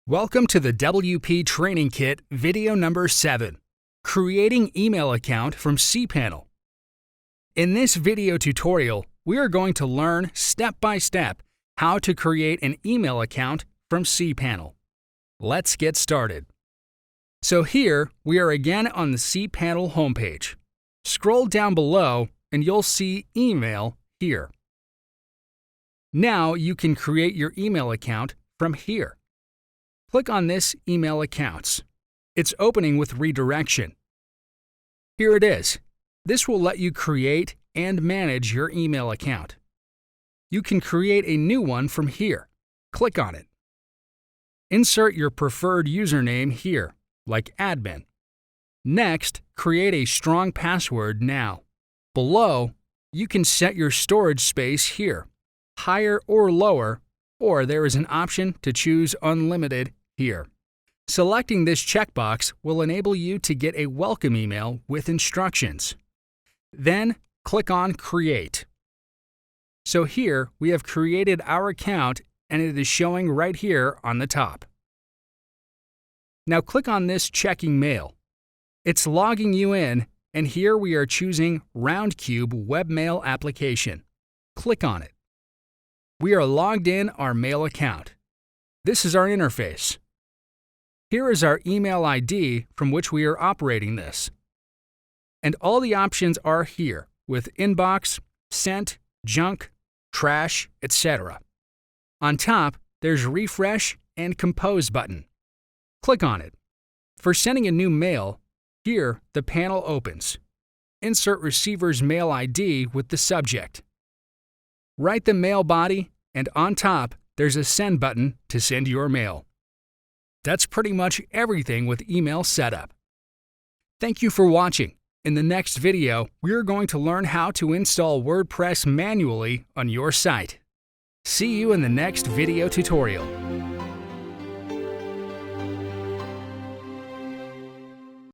Welcome to the WP Training Kit video number 7, Creating Email Account from cPanel. In this video tutorial, we are going to learn step by step how to create an email account from cPanel. Let's get started. So here, we are again on the cPanel homepage. Scroll down below and you'll see Email here. Now you can create your email account from here. Click on this Email Accounts. It's opening with redirection. Here it is. This will let you create and manage your email account. You can create a new one from here. Click on it. Insert your preferred username here, like admin. Next, create a strong password now. Below, you can set your storage space here, higher or lower, or there is an option to choose unlimited here. Selecting this checkbox will enable you to get a welcome email with instructions. Then, click on Create. So here, we have created our account and it is showing right here on the top. Now click on this Checking Mail. It's logging you in, and here we are choosing RoundCube Webmail Application. Click on it. We are logged in our mail account. This is our interface. Here is our email ID from which we are operating this. And all the options are here with inbox, sent, junk, trash, etc. On top, there's refresh and compose button. Click on it. For sending a new mail, here the panel opens. Insert receiver's mail ID with the subject. Write the mail body, and on top, there's a send button to send your mail. That's pretty much everything with email setup. Thank you for watching. In the next video, we are going to learn how to install WordPress manually on your site. See you in the next video tutorial.